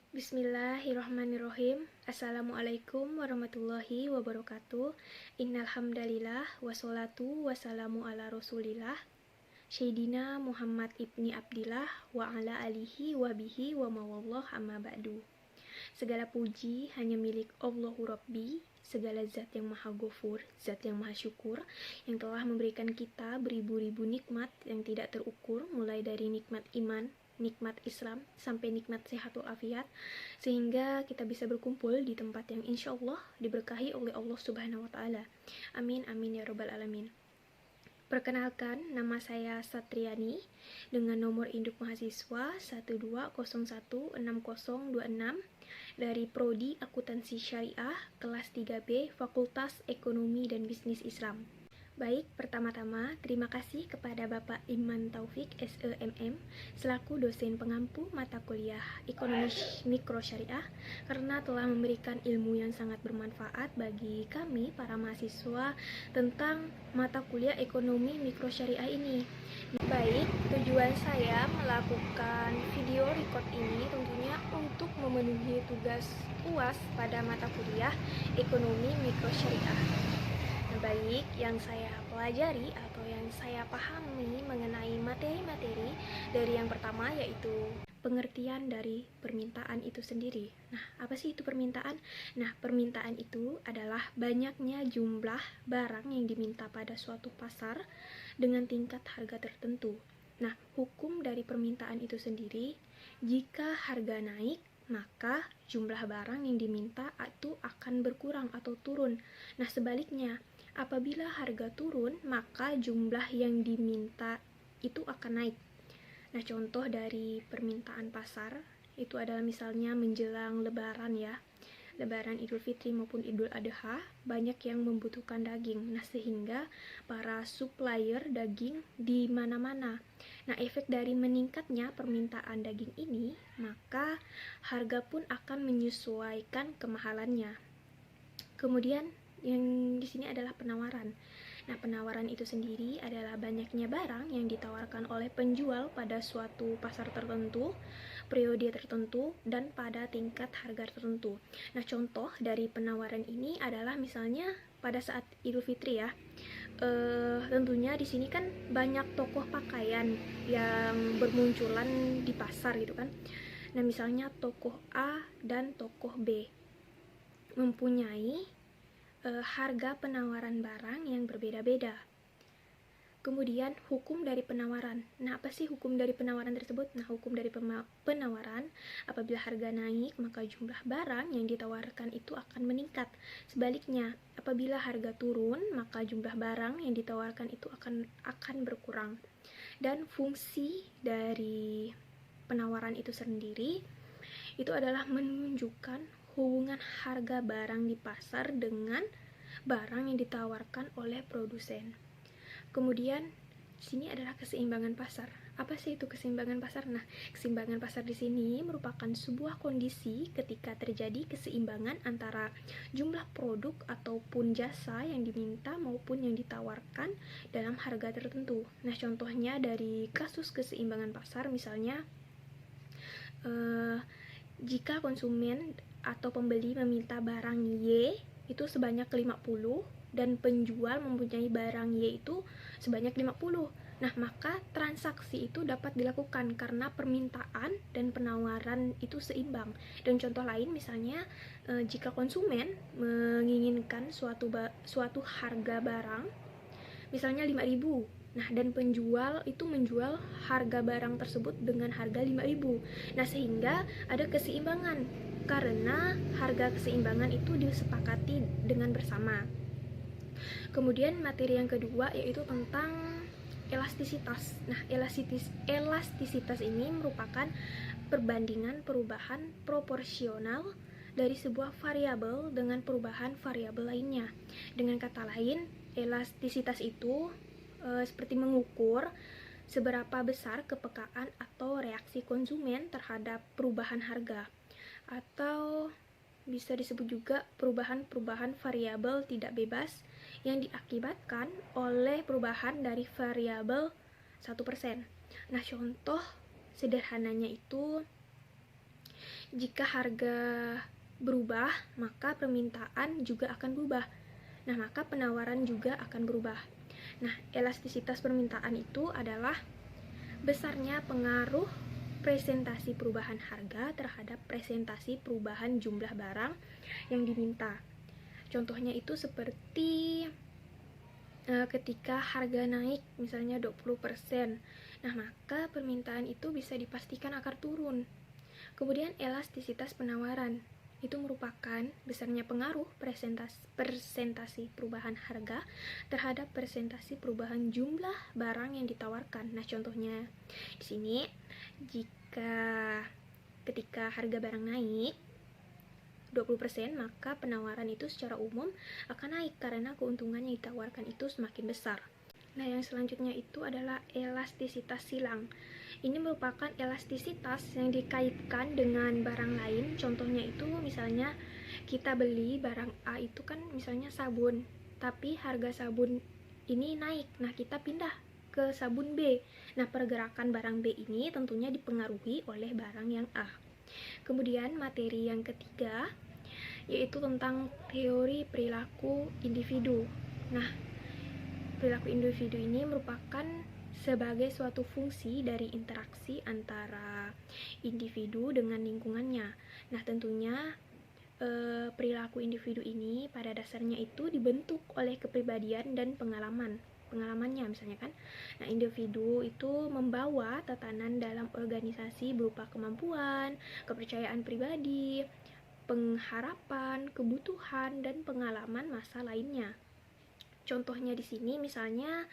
Bismillahirrahmanirrahim. Assalamualaikum warahmatullahi wabarakatuh. Innalhamdalillah wassalatu wassalamu ala rasulillah Sayyidina Muhammad ibni Abdillah wa ala alihi wa bihi wa mawallah amma ba'du. Segala puji hanya milik Allahu Rabbi, segala zat yang maha ghafur, zat yang maha syukur, yang telah memberikan kita beribu-ribu nikmat yang tidak terukur, mulai dari nikmat iman, nikmat Islam, sampai nikmat sehat walafiat, sehingga kita bisa berkumpul di tempat yang insya Allah diberkahi oleh Allah Subhanahu wa Ta'ala. Amin, amin ya Rabbal 'Alamin. Perkenalkan, nama saya Satriani dengan nomor induk mahasiswa 120160026 dari Prodi Akuntansi Syariah kelas 3B Fakultas Ekonomi dan Bisnis Islam. Baik, pertama-tama terima kasih kepada Bapak Iman Taufik SEMM selaku dosen pengampu mata kuliah Ekonomi Mikro Syariah karena telah memberikan ilmu yang sangat bermanfaat bagi kami para mahasiswa tentang mata kuliah Ekonomi Mikro Syariah ini. Baik, tujuan saya melakukan video record ini tentunya untuk memenuhi tugas UAS pada mata kuliah Ekonomi Mikro Syariah. Baik, yang saya pelajari atau yang saya pahami mengenai materi-materi dari yang pertama yaitu pengertian dari permintaan itu sendiri. Nah, apa sih itu permintaan? Nah, permintaan itu adalah banyaknya jumlah barang yang diminta pada suatu pasar dengan tingkat harga tertentu. Nah, hukum dari permintaan itu sendiri, jika harga naik, maka jumlah barang yang diminta itu akan berkurang atau turun. Nah, sebaliknya, apabila harga turun, maka jumlah yang diminta itu akan naik. Nah, contoh dari permintaan pasar itu adalah misalnya menjelang lebaran ya. Lebaran Idul Fitri maupun Idul Adha, banyak yang membutuhkan daging. Nah, sehingga para supplier daging di mana-mana. Nah, efek dari meningkatnya permintaan daging ini, maka harga pun akan menyesuaikan kemahalannya. Kemudian yang di sini adalah penawaran. Nah, penawaran itu sendiri adalah banyaknya barang yang ditawarkan oleh penjual pada suatu pasar tertentu, periode tertentu, dan pada tingkat harga tertentu. Nah, contoh dari penawaran ini adalah misalnya pada saat Idul Fitri ya. Tentunya di sini kan banyak tokoh pakaian yang bermunculan di pasar gitu kan. Nah, misalnya tokoh A dan tokoh B mempunyai harga penawaran barang yang berbeda-beda. Kemudian hukum dari penawaran. Nah, apa sih hukum dari penawaran tersebut? Nah, hukum dari penawaran, apabila harga naik, maka jumlah barang yang ditawarkan itu akan meningkat. Sebaliknya, apabila harga turun, maka jumlah barang yang ditawarkan itu akan berkurang. Dan fungsi dari penawaran itu sendiri itu adalah menunjukkan hubungan harga barang di pasar dengan barang yang ditawarkan oleh produsen. Kemudian di sini adalah keseimbangan pasar. Apa sih itu keseimbangan pasar? Nah, keseimbangan pasar di sini merupakan sebuah kondisi ketika terjadi keseimbangan antara jumlah produk ataupun jasa yang diminta maupun yang ditawarkan dalam harga tertentu. Nah, contohnya dari kasus keseimbangan pasar misalnya jika konsumen atau pembeli meminta barang Y itu sebanyak 50 dan penjual mempunyai barang Y itu sebanyak 50. Nah, maka transaksi itu dapat dilakukan karena permintaan dan penawaran itu seimbang. Dan contoh lain misalnya jika konsumen menginginkan suatu harga barang misalnya 5.000. Nah, dan penjual itu menjual harga barang tersebut dengan harga 5.000. Nah, sehingga ada keseimbangan karena harga keseimbangan itu disepakati dengan bersama. Kemudian materi yang kedua yaitu tentang elastisitas. Nah, elastisitas ini merupakan perbandingan perubahan proporsional dari sebuah variabel dengan perubahan variabel lainnya. Dengan kata lain, elastisitas itu seperti mengukur seberapa besar kepekaan atau reaksi konsumen terhadap perubahan harga, atau bisa disebut juga perubahan-perubahan variabel tidak bebas yang diakibatkan oleh perubahan dari variabel 1%. Nah, contoh sederhananya itu Jika harga berubah, maka permintaan juga akan berubah. Nah, maka penawaran juga akan berubah. Nah, elastisitas permintaan itu adalah besarnya pengaruh presentasi perubahan harga terhadap presentasi perubahan jumlah barang yang diminta. Contohnya itu seperti ketika harga naik misalnya 20%. Nah, maka permintaan itu bisa dipastikan akan turun. Kemudian elastisitas penawaran itu merupakan besarnya pengaruh presentasi perubahan harga terhadap presentasi perubahan jumlah barang yang ditawarkan. Nah, contohnya di sini ketika harga barang naik 20%, maka penawaran itu secara umum akan naik karena keuntungan yang ditawarkan itu semakin besar. Nah, yang selanjutnya itu adalah elastisitas silang. Ini merupakan elastisitas yang dikaitkan dengan barang lain. Contohnya itu misalnya kita beli barang A itu kan misalnya sabun, tapi harga sabun ini naik. Nah, kita pindah ke sabun B. Nah, pergerakan barang B ini tentunya dipengaruhi oleh barang yang A. Kemudian materi yang ketiga yaitu tentang teori perilaku individu. Nah, perilaku individu ini merupakan sebagai suatu fungsi dari interaksi antara individu dengan lingkungannya. Nah, tentunya perilaku individu ini pada dasarnya itu dibentuk oleh kepribadian dan pengalamannya misalnya kan. Nah, individu itu membawa tatanan dalam organisasi berupa kemampuan, kepercayaan pribadi, pengharapan, kebutuhan, dan pengalaman masa lainnya. Contohnya di sini misalnya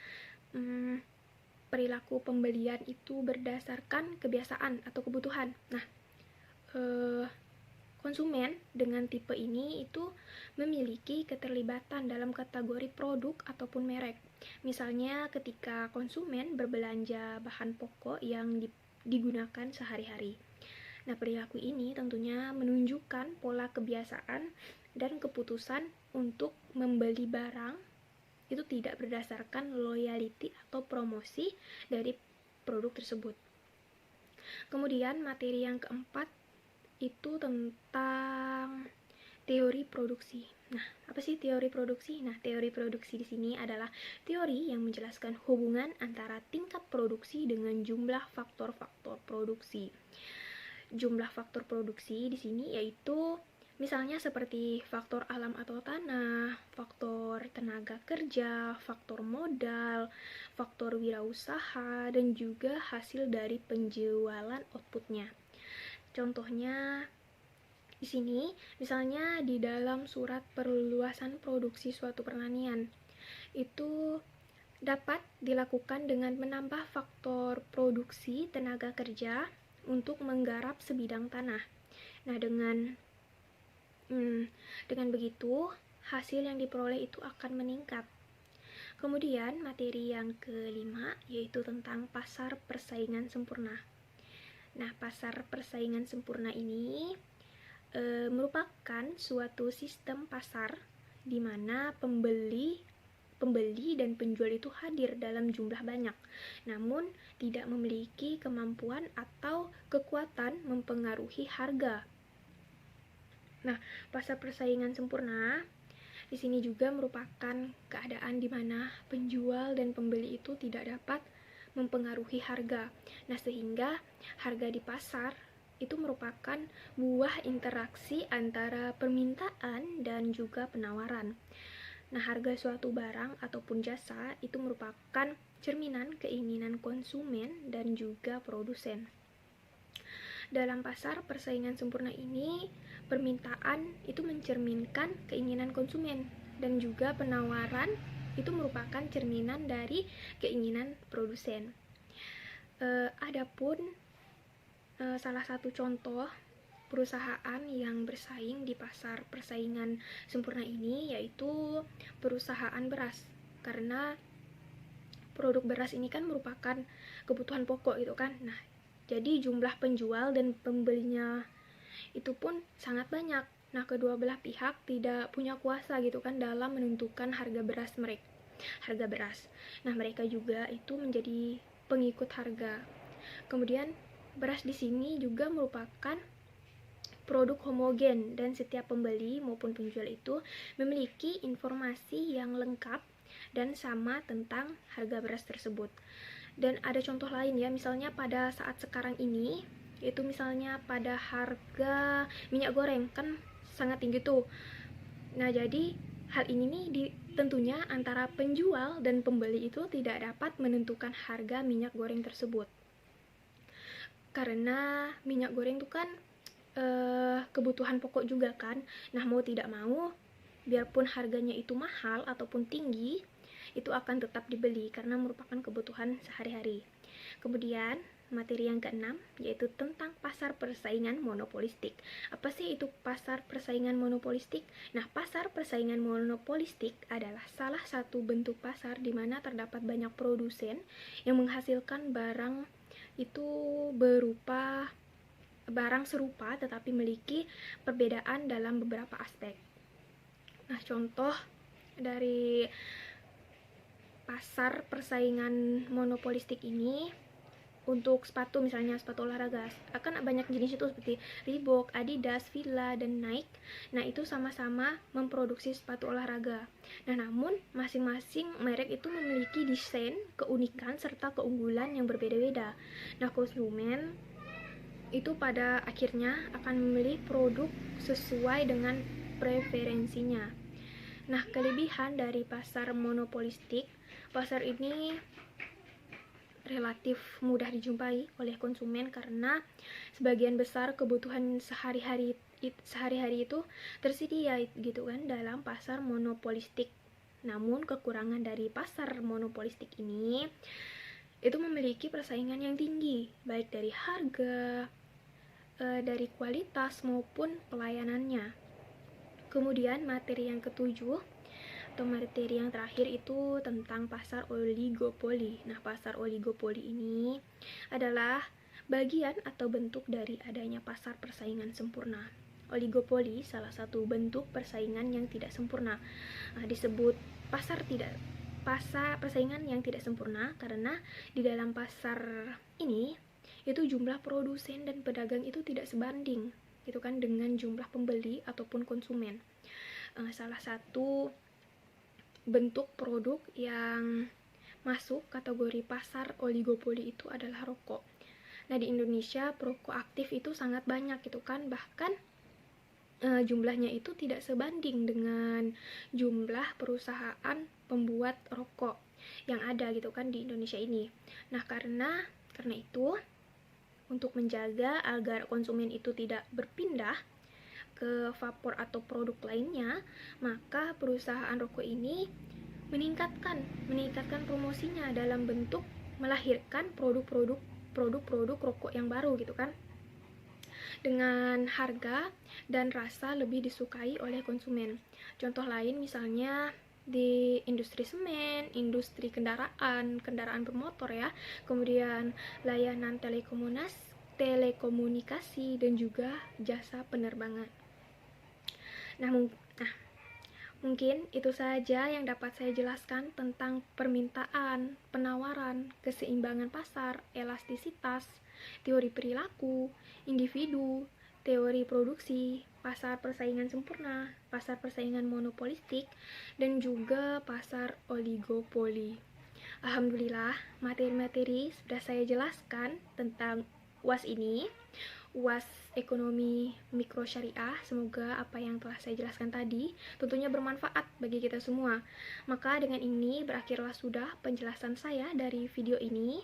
perilaku pembelian itu berdasarkan kebiasaan atau kebutuhan. Nah, konsumen dengan tipe ini itu memiliki keterlibatan dalam kategori produk ataupun merek. Misalnya ketika konsumen berbelanja bahan pokok yang digunakan sehari-hari. Nah, perilaku ini tentunya menunjukkan pola kebiasaan dan keputusan untuk membeli barang itu tidak berdasarkan loyalty atau promosi dari produk tersebut. Kemudian materi yang keempat itu tentang teori produksi. Nah, apa sih teori produksi? Nah, teori produksi di sini adalah teori yang menjelaskan hubungan antara tingkat produksi dengan jumlah faktor-faktor produksi. Jumlah faktor produksi di sini yaitu misalnya seperti faktor alam atau tanah, faktor tenaga kerja, faktor modal, faktor wirausaha, dan juga hasil dari penjualan outputnya. Contohnya di sini, misalnya di dalam surat perluasan produksi suatu pertanian, itu dapat dilakukan dengan menambah faktor produksi tenaga kerja untuk menggarap sebidang tanah. Nah, dengan begitu, hasil yang diperoleh itu akan meningkat. Kemudian, materi yang kelima yaitu tentang pasar persaingan sempurna. Nah, pasar persaingan sempurna ini merupakan suatu sistem pasar di mana pembeli dan penjual itu hadir dalam jumlah banyak, namun tidak memiliki kemampuan atau kekuatan mempengaruhi harga. Nah, pasar persaingan sempurna di sini juga merupakan keadaan di mana penjual dan pembeli itu tidak dapat mempengaruhi harga. Nah, sehingga harga di pasar itu merupakan buah interaksi antara permintaan dan juga penawaran. Nah, harga suatu barang ataupun jasa itu merupakan cerminan keinginan konsumen dan juga produsen. Dalam pasar persaingan sempurna ini, permintaan itu mencerminkan keinginan konsumen dan juga penawaran itu merupakan cerminan dari keinginan produsen. Adapun salah satu contoh perusahaan yang bersaing di pasar persaingan sempurna ini yaitu perusahaan beras, karena produk beras ini kan merupakan kebutuhan pokok gitu kan. Nah, jadi jumlah penjual dan pembelinya itu pun sangat banyak. Nah, kedua belah pihak tidak punya kuasa gitu kan dalam menentukan harga beras. Nah, mereka juga itu menjadi pengikut harga. Kemudian beras di sini juga merupakan produk homogen dan setiap pembeli maupun penjual itu memiliki informasi yang lengkap dan sama tentang harga beras tersebut. Dan ada contoh lain ya, misalnya pada saat sekarang ini, itu misalnya pada harga minyak goreng kan sangat tinggi tuh. Nah, jadi hal ini nih tentunya antara penjual dan pembeli itu tidak dapat menentukan harga minyak goreng tersebut. Karena minyak goreng itu kan kebutuhan pokok juga kan. Nah, mau tidak mau, biarpun harganya itu mahal ataupun tinggi, itu akan tetap dibeli karena merupakan kebutuhan sehari-hari. Kemudian, materi yang keenam yaitu tentang pasar persaingan monopolistik. Apa sih itu pasar persaingan monopolistik? Nah, pasar persaingan monopolistik adalah salah satu bentuk pasar di mana terdapat banyak produsen yang menghasilkan barang itu berupa barang serupa tetapi memiliki perbedaan dalam beberapa aspek. Nah, contoh dari pasar persaingan monopolistik ini untuk sepatu, misalnya sepatu olahraga, akan banyak jenis itu seperti Reebok, Adidas, Fila, dan Nike. Nah, itu sama-sama memproduksi sepatu olahraga. Nah, namun masing-masing merek itu memiliki desain, keunikan, serta keunggulan yang berbeda-beda. Nah, konsumen itu pada akhirnya akan memilih produk sesuai dengan preferensinya. Nah, kelebihan dari pasar monopolistik, pasar ini relatif mudah dijumpai oleh konsumen karena sebagian besar kebutuhan sehari-hari itu tersedia gitu kan dalam pasar monopolistik. Namun kekurangan dari pasar monopolistik ini itu memiliki persaingan yang tinggi, baik dari harga, dari kualitas maupun pelayanannya. Kemudian materi yang ketujuh atau materi yang terakhir itu tentang pasar oligopoli. Nah, pasar oligopoli ini adalah bagian atau bentuk dari adanya pasar persaingan sempurna. Oligopoli salah satu bentuk persaingan yang tidak sempurna. Nah, disebut pasar persaingan yang tidak sempurna karena di dalam pasar ini itu jumlah produsen dan pedagang itu tidak sebanding gitu kan dengan jumlah pembeli ataupun konsumen. Salah satu bentuk produk yang masuk kategori pasar oligopoli itu adalah rokok. Nah, di Indonesia perokok aktif itu sangat banyak gitu kan, bahkan jumlahnya itu tidak sebanding dengan jumlah perusahaan pembuat rokok yang ada gitu kan di Indonesia ini. Nah, karena itu untuk menjaga agar konsumen itu tidak berpindah ke vapor atau produk lainnya, maka perusahaan rokok ini meningkatkan promosinya dalam bentuk melahirkan produk-produk rokok yang baru gitu kan, dengan harga dan rasa lebih disukai oleh konsumen. Contoh lain misalnya di industri semen, industri kendaraan bermotor ya, kemudian layanan telekomunikasi dan juga jasa penerbangan. Nah, mungkin itu saja yang dapat saya jelaskan tentang permintaan, penawaran, keseimbangan pasar, elastisitas, teori perilaku, individu, teori produksi, pasar persaingan sempurna, pasar persaingan monopolistik, dan juga pasar oligopoli. Alhamdulillah, materi-materi sudah saya jelaskan tentang UAS ini, UAS Ekonomi Mikro Syariah. Semoga apa yang telah saya jelaskan tadi tentunya bermanfaat bagi kita semua. Maka dengan ini berakhirlah sudah penjelasan saya dari video ini.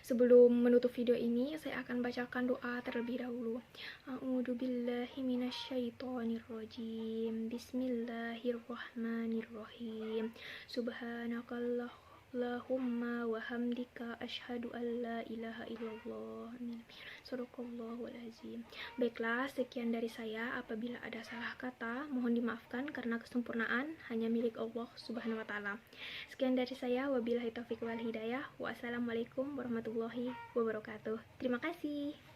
Sebelum menutup video ini, saya akan bacakan doa terlebih dahulu. A'udzubillahi minasyaitonirrajim. Bismillahirrahmanirrahim. Subhanakallahumma wa hamdika asyhadu an la ilaha illallah. Amin. Sadaqallahul azim. Baiklah, sekian dari saya. Apabila ada salah kata, mohon dimaafkan karena kesempurnaan hanya milik Allah Subhanahu wa taala. Sekian dari saya, wabillahi taufiq wal hidayah. Wassalamualaikum warahmatullahi wabarakatuh. Terima kasih.